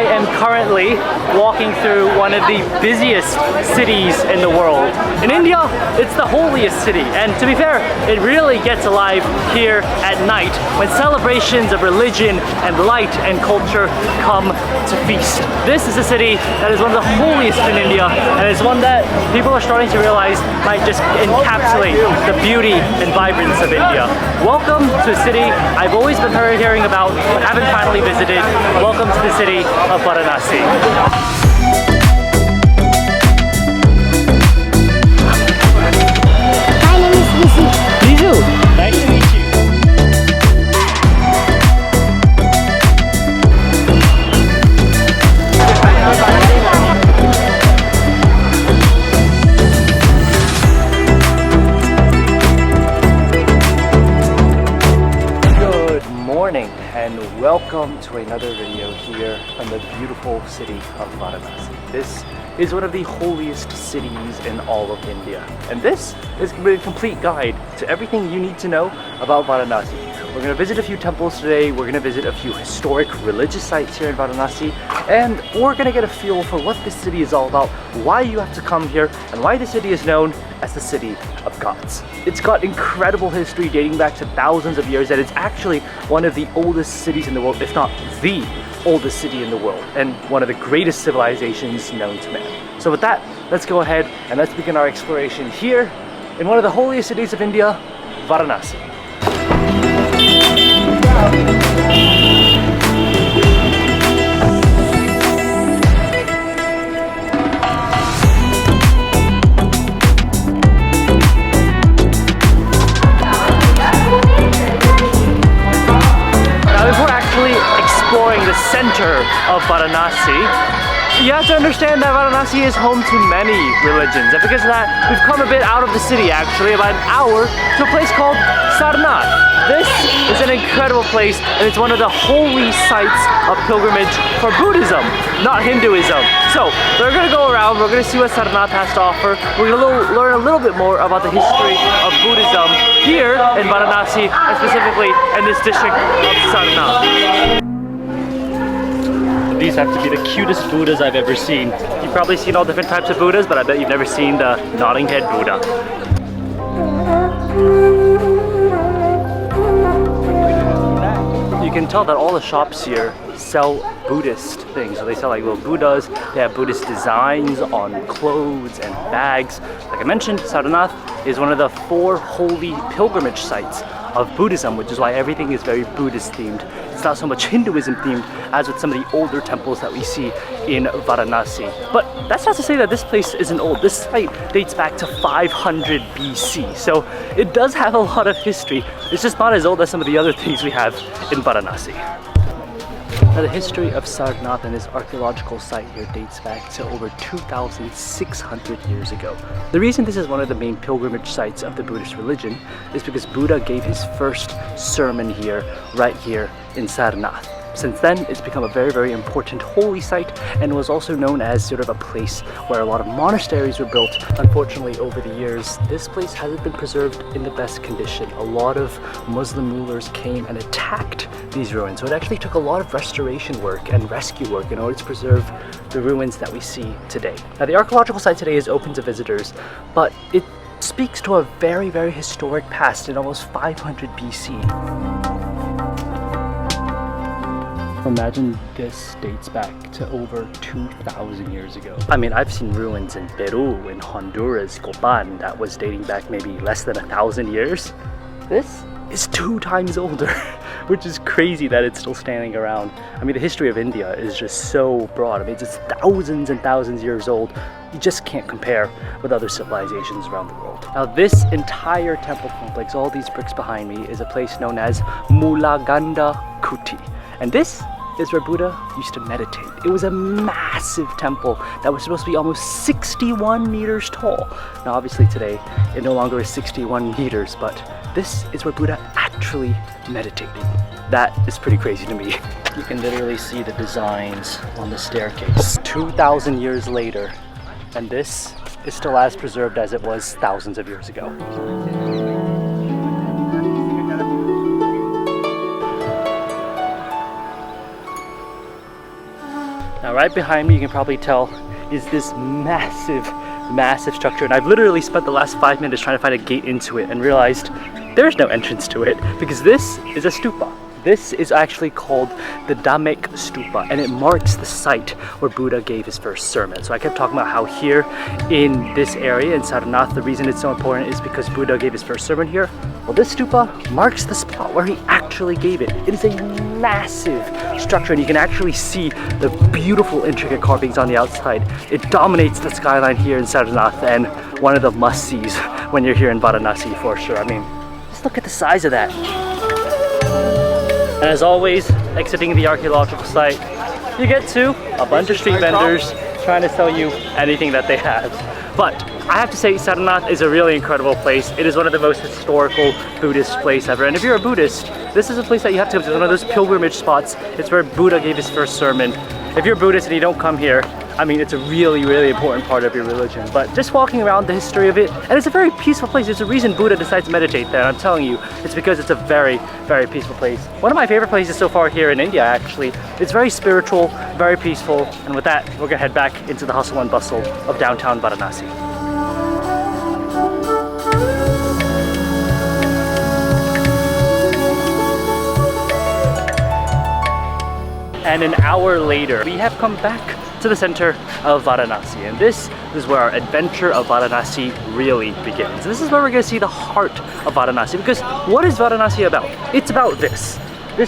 am currently walking through one of the busiest cities in the world. In India, it's the holiest city, and to be fair, it really gets alive here at night when celebrations of religion and light and culture come to feast. This is a city that is one of the holiest in India, and it's one that people are starting to realize might just encapsulate the beauty and vibrance of India. Welcome to a city I've always been hearing about but haven't finally visited. Welcome to the city of Varanasi. My name is Vizu. Vizu, nice to meet you. Good morning and welcome to another video here from the beautiful city of Varanasi. This is one of the holiest cities in all of India, and this is going to be a complete guide to everything you need to know about Varanasi. We're going to visit a few temples today, we're going to visit a few historic religious sites here in Varanasi, and we're going to get a feel for what this city is all about, why you have to come here, and why the city is known as the city of ghats. It's got incredible history dating back to thousands of years, and it's actually one of the oldest cities in the world, if not the oldest city in the world, and one of the greatest civilizations known to man. So with that, let's go ahead and let's begin our exploration here in one of the holiest cities of India, Varanasi. Now before actually exploring the center of Varanasi, you have to understand that Varanasi is home to many religions, and because of that, we've come a bit out of the city actually, about an hour, to a place called Sarnath. This is an incredible place, and it's one of the holy sites of pilgrimage for Buddhism, not Hinduism. So, we're going to go around, we're going to see what Sarnath has to offer, we're going to learn a little bit more about the history of Buddhism here in Varanasi, and specifically in this district of Sarnath. These have to be the cutest Buddhas I've ever seen. You've probably seen all different types of Buddhas, but I bet you've never seen the nodding head Buddha. You can tell that all the shops here sell Buddhist things. So they sell like little Buddhas, they have Buddhist designs on clothes and bags. Like I mentioned, Sarnath is one of the 4 holy pilgrimage sites of Buddhism, which is why everything is very Buddhist themed. It's not so much Hinduism themed as with some of the older temples that we see in Varanasi. But that's not to say that this place isn't old. This site dates back to 500 BC, so it does have a lot of history. It's just not as old as some of the other things we have in Varanasi. Now, the history of Sarnath and this archaeological site here dates back to over 2,600 years ago. The reason this is one of the main pilgrimage sites of the Buddhist religion is because Buddha gave his first sermon here, right here in Sarnath. Since then, it's become a very, very important holy site and was also known as sort of a place where a lot of monasteries were built. Unfortunately, over the years, this place hasn't been preserved in the best condition. A lot of Muslim rulers came and attacked these ruins, so it actually took a lot of restoration work and rescue work in order to preserve the ruins that we see today. Now, the archaeological site today is open to visitors, but it speaks to a very, very historic past in almost 500 BC. Imagine this dates back to over 2,000 years ago. I mean, I've seen ruins in Peru, in Honduras, Copan, that was dating back maybe less than 1,000 years. This is 2 times older, which is crazy that it's still standing around. I mean, the history of India is just so broad. I mean, it's just thousands and thousands of years old. You just can't compare with other civilizations around the world. Now, this entire temple complex, all these bricks behind me, is a place known as Mulaganda Kuti. And this is where Buddha used to meditate. It was a massive temple that was supposed to be almost 61 meters tall. Now obviously today, it no longer is 61 meters, but this is where Buddha actually meditated. That is pretty crazy to me. You can literally see the designs on the staircase. 2,000 years later, and this is still as preserved as it was thousands of years ago. Now right behind me, you can probably tell, is this massive structure, and I've literally spent the last 5 minutes trying to find a gate into it and realized there's no entrance to it because this is a stupa. This is actually called the Dhammik Stupa, and it marks the site where Buddha gave his first sermon. So I kept talking about how here in this area in Sarnath, the reason it's so important is because Buddha gave his first sermon here. Well, this stupa marks the spot where he actually gave it. It is a massive structure, and you can actually see the beautiful intricate carvings on the outside. It dominates the skyline here in Sarnath, and one of the must-sees when you're here in Varanasi for sure. I mean, just look at the size of that. And as always, exiting the archaeological site, you get to a bunch of street vendors trying to sell you anything that they have. But I have to say, Sarnath is a really incredible place. It is one of the most historical Buddhist places ever. And if you're a Buddhist, this is a place that you have to go to. It's one of those pilgrimage spots. It's where Buddha gave his first sermon. If you're Buddhist and you don't come here, I mean, it's a really important part of your religion. But just walking around the history of it, and it's a very peaceful place. There's a reason Buddha decides to meditate there. I'm telling you, it's because it's a very peaceful place. One of my favorite places so far here in India, actually. It's very spiritual, very peaceful. And with that, we're gonna head back into the hustle and bustle of downtown Varanasi. And an hour later, we have come back to the center of Varanasi, and this is where our adventure of Varanasi really begins. This is where we're going to see the heart of Varanasi, because what is Varanasi about? It's about this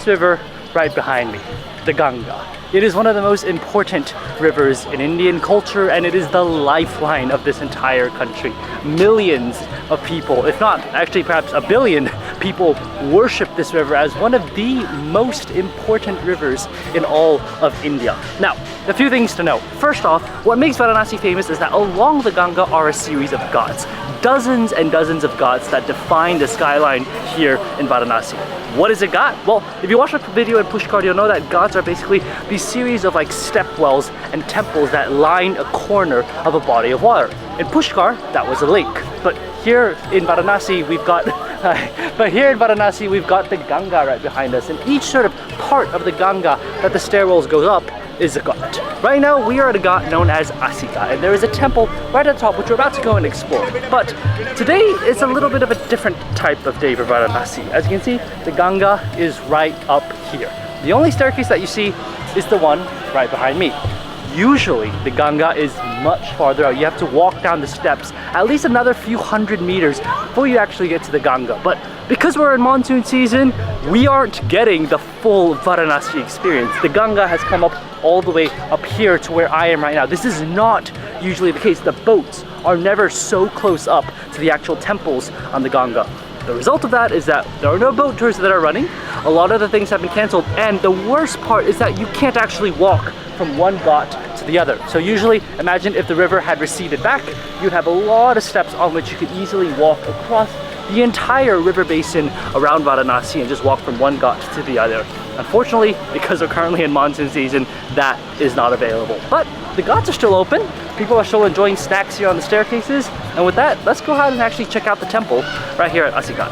river right behind me, the Ganga. It is one of the most important rivers in Indian culture, and it is the lifeline of this entire country. Millions of people, if not actually perhaps a billion people, worship this river as one of the most important rivers in all of India. Now, a few things to note. First off, what makes Varanasi famous is that along the Ganga are a series of ghats. Dozens and dozens of ghats that define the skyline here in Varanasi. What is a ghat? Well, if you watch a video in Pushkar, you'll know that ghats are basically these series of like step wells and temples that line a corner of a body of water. In Pushkar, that was a lake. But here in Varanasi, we've got the Ganga right behind us, and each sort of part of the Ganga that the stairwells goes up is a ghat. Right now, we are at a ghat known as Asika, and there is a temple right at the top, which we're about to go and explore. But today is a little bit of a different type of day for Varanasi. As you can see, the Ganga is right up here. The only staircase that you see is the one right behind me. Usually, the Ganga is much farther out. You have to walk down the steps at least another few hundred meters before you actually get to the Ganga. But because we're in monsoon season, we aren't getting the full Varanasi experience. The Ganga has come up all the way up here to where I am right now. This is not usually the case. The boats are never so close up to the actual temples on the Ganga. The result of that is that there are no boat tours that are running. A lot of the things have been canceled, and the worst part is that you can't actually walk from one ghat to the other. So usually, imagine if the river had receded back, you'd have a lot of steps on which you could easily walk across the entire river basin around Varanasi and just walk from one ghat to the other. Unfortunately, because we're currently in monsoon season, that is not available. But the ghats are still open. People are still enjoying snacks here on the staircases. And with that, let's go ahead and actually check out the temple right here at Asighat.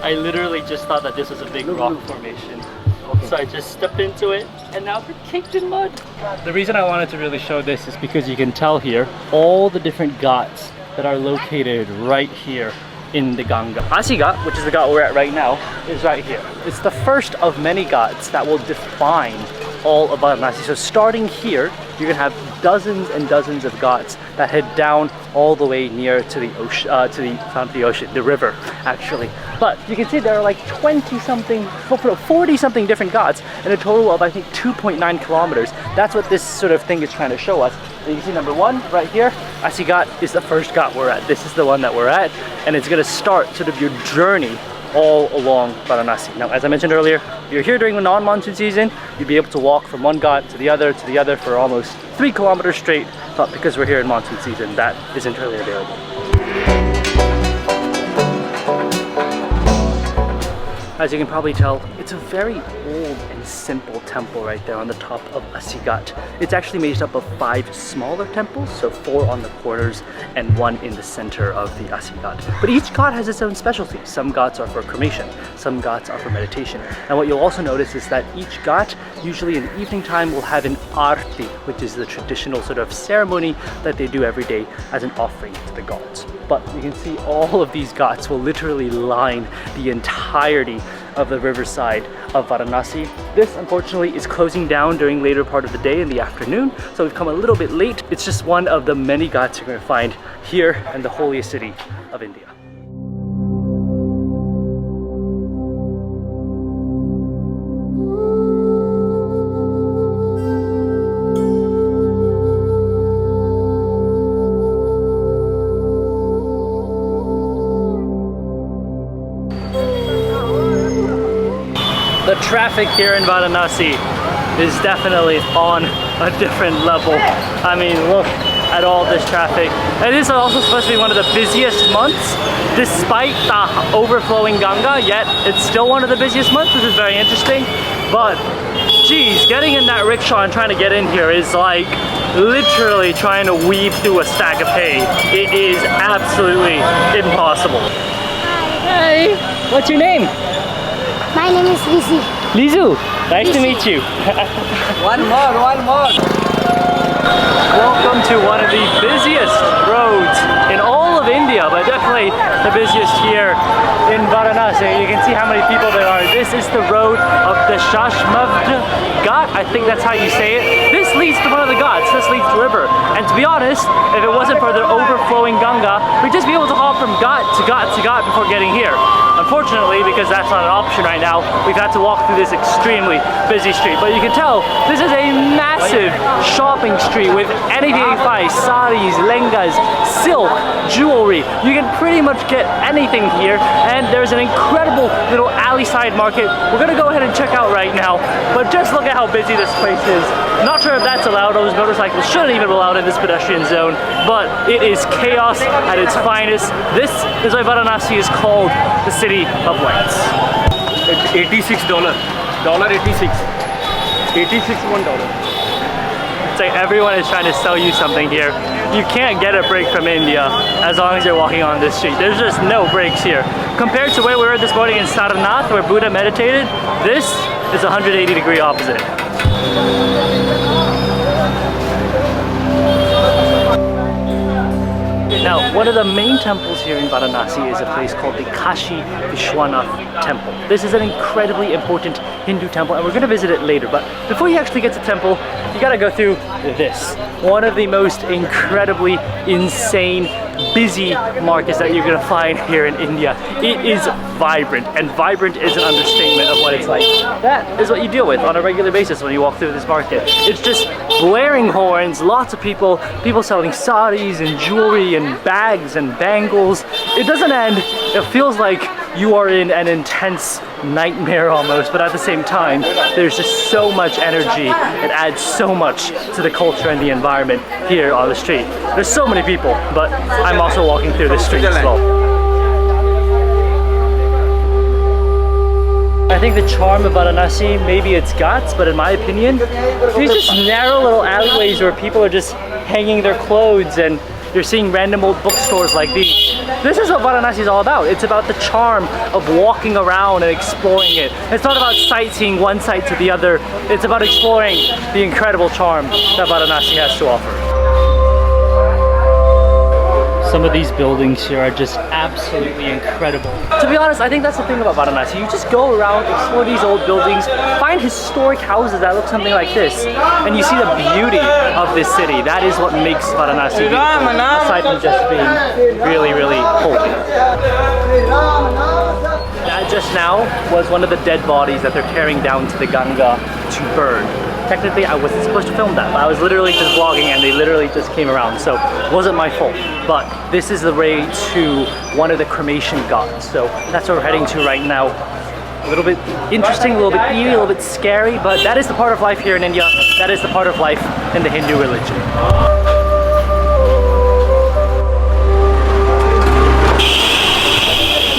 I literally just thought that this was a big rock formation. So I just stepped into it, and now we're caked in mud. The reason I wanted to really show this is because you can tell here all the different ghats that are located right here in the Ganga. Asighat, which is the ghat we're at right now, is right here. It's the first of many ghats that will define all of Varanasi. So starting here, you can have dozens and dozens of ghats that head down all the way near to the ocean, the river, actually. But you can see there are like 40-something different ghats in a total of, I think, 2.9 kilometers. That's what this sort of thing is trying to show us. So you can see number one right here, Asighat is the first ghat we're at. This is the one that we're at, and it's going to start sort of your journey all along Varanasi. Now, as I mentioned earlier, if you're here during the non-monsoon season, you'd be able to walk from one ghat to the other for almost 3 kilometers straight, but because we're here in monsoon season, that isn't really available. As you can probably tell, it's a very old and simple temple right there on the top of Asighat. It's actually made up of 5 smaller temples, so 4 on the corners and 1 in the center of the Asighat. But each ghat has its own specialty. Some ghats are for cremation, some ghats are for meditation. And what you'll also notice is that each ghat usually in the evening time, will have an Aarti, which is the traditional sort of ceremony that they do every day as an offering to the gods. But you can see all of these ghats will literally line the entirety of the riverside of Varanasi. This unfortunately is closing down during later part of the day in the afternoon, so we've come a little bit late. It's just one of the many ghats you're going to find here in the holiest city of India. The traffic here in Varanasi is definitely on a different level. I mean, look at all this traffic. And this is also supposed to be one of the busiest months, despite the overflowing Ganga, yet it's still one of the busiest months, which is very interesting. But geez, getting in that rickshaw and trying to get in here is like literally trying to weave through a stack of hay. It is absolutely impossible. Hey, what's your name? My name is Lizzie. Lizu, nice to meet you. One more. Welcome to one of the busiest roads in all of India, but definitely the busiest here in Varanasi. You can see how many people there are. This is the road of the Shashmavd Ghat. I think that's how you say it. This leads to one of the ghats. This leads to the river. And to be honest, if it wasn't for the overflowing Ganga, we'd just be able to hop from ghat to ghat to ghat before getting here. Unfortunately, because that's not an option right now, we've had to walk through this extremely busy street. But you can tell this is a massive shopping street with anything you find, saris, lengas, silk, jewelry. You can pretty much get anything here, and there's an incredible little alley side market we're gonna go ahead and check out right now. But just look at how busy this place is. Not sure if that's allowed. Those motorcycles shouldn't even be allowed in this pedestrian zone, but it is chaos at its finest. This is why Varanasi is called the city of lights. $86. $86. 86 $1. It's like everyone is trying to sell you something here. You can't get a break from India as long as you're walking on this street. There's just no breaks here. Compared to where we were this morning in Sarnath, where Buddha meditated, this is 180-degree opposite. Now, one of the main temples here in Varanasi is a place called the Kashi Vishwanath Temple. This is an incredibly important Hindu temple, and we're going to visit it later. But before you actually get to the temple, you got to go through this. One of the most incredibly insane, busy markets that you're going to find here in India. It is vibrant, and vibrant is an understatement of what it's like. That is what you deal with on a regular basis when you walk through this market. It's just blaring horns, lots of people selling saris and jewelry and bags and bangles. It doesn't end. It feels like you are in an intense nightmare almost, but at the same time, there's just so much energy. It adds so much to the culture and the environment here on the street. There's so many people, but I'm also walking through this street as well. I think the charm of Varanasi, maybe it's ghats, but in my opinion, these just narrow little alleyways where people are just hanging their clothes, and you're seeing random old bookstores like these. This is what Varanasi is all about. It's about the charm of walking around and exploring it. It's not about sightseeing one site to the other. It's about exploring the incredible charm that Varanasi has to offer. Some of these buildings here are just absolutely incredible. To be honest, I think that's the thing about Varanasi. You just go around, explore these old buildings, find historic houses that look something like this, and you see the beauty of this city. That is what makes Varanasi beautiful, aside from just being really, really holy. That just now was one of the dead bodies that they're carrying down to the Ganga to burn. Technically, I wasn't supposed to film that, but I was literally just vlogging and they literally just came around, so it wasn't my fault. But this is the way to one of the cremation ghats, so that's what we're heading to right now. A little bit interesting, a little bit eerie, a little bit scary, but that is the part of life here in India. That is the part of life in the Hindu religion.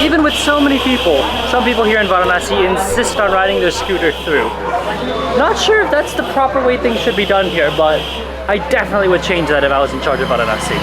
Even with so many people, some people here in Varanasi insist on riding their scooter through. Not sure if that's the proper way things should be done here, but I definitely would change that if I was in charge of Varanasi.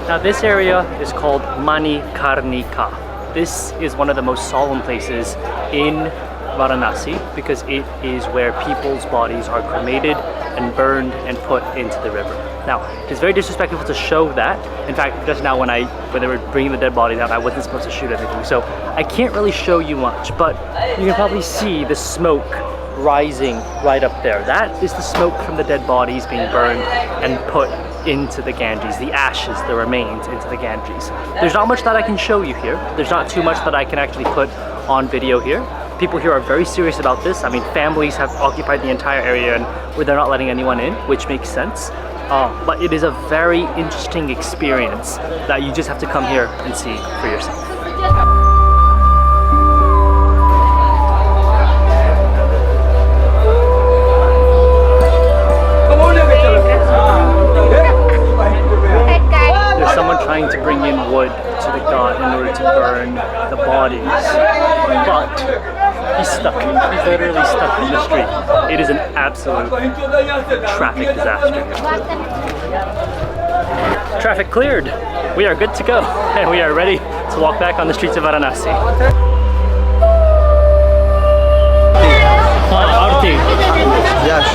Now this area is called Manikarnika. This is one of the most solemn places in Varanasi because it is where people's bodies are cremated and burned and put into the river. Now, it's very disrespectful to show that. In fact, just now when they were bringing the dead bodies out, I wasn't supposed to shoot anything. So I can't really show you much, but you can probably see the smoke rising right up there. That is the smoke from the dead bodies being burned and put into the Ganges, the ashes, the remains into the Ganges. There's not much that I can show you here. There's not too much that I can actually put on video here. People here are very serious about this. I mean, families have occupied the entire area and where they're not letting anyone in, which makes sense. But it is a very interesting experience that you just have to come here and see for yourself. There's someone trying to bring in wood to the ghat in order to burn the bodies, but he's stuck. He's literally stuck in the street. It is an absolute traffic disaster. Traffic cleared. We are good to go, and we are ready to walk back on the streets of Varanasi. Aarti. Yes.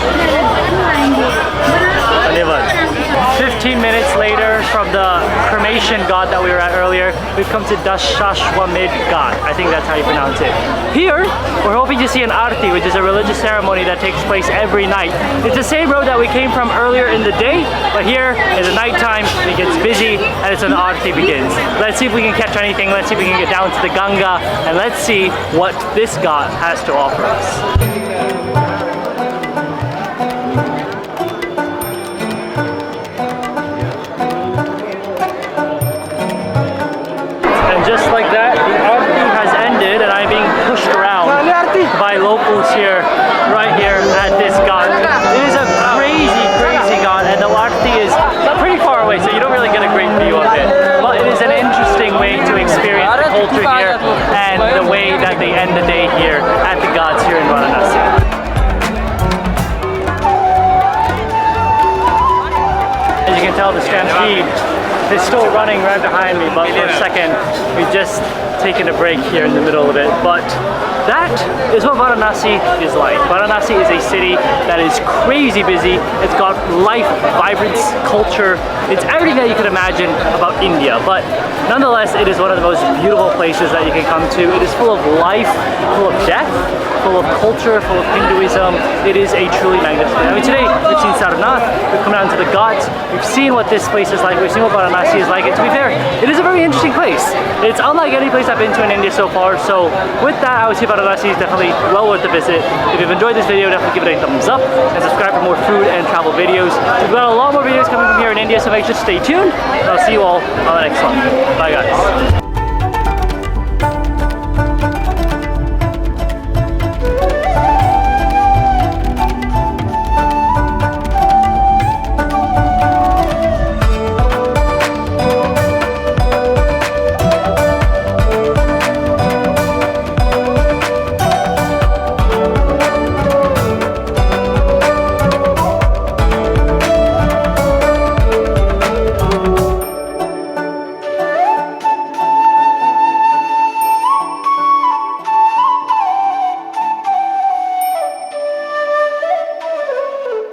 15 minutes later from the cremation ghat that we were at earlier, we've come to Dashashwamedh Ghat. I think that's how you pronounce it. Here, we're hoping to see an Aarti, which is a religious ceremony that takes place every night. It's the same road that we came from earlier in the day, but here in the nighttime, it gets busy and it's when the Aarti begins. Let's see if we can catch anything. Let's see if we can get down to the Ganga, and let's see what this ghat has to offer us. Just like that, the Aarti has ended and I'm being pushed around by locals here, right here at this ghat. It is a crazy, crazy ghat, and the Aarti is pretty far away, so you don't really get a great view of it. But it is an interesting way to experience the culture here and the way that they end the day here at the ghats here in Varanasi. As you can tell, the stampede is still running right behind me, but for a second we've just taken a break here in the middle of it. But that is what Varanasi is like. Varanasi is a city that is crazy busy. It's got life, vibrance, culture. It's everything that you could imagine about India, but nonetheless it is one of the most beautiful places that you can come to. It is full of life, full of death, full of culture, full of Hinduism. It is a truly magnificent. I mean, today we've seen Sarnath, we've come down to the ghats, we've seen what this place is like, we've seen what Varanasi is like, and to be fair, it is a very interesting place. It's unlike any place I've been to in India so far, so with that, I would say Varanasi is definitely well worth the visit. If you've enjoyed this video, definitely give it a thumbs up, and subscribe for more food and travel videos. We've got a lot more videos coming from here in India, so make sure to stay tuned, and I'll see you all on the next one. Bye guys.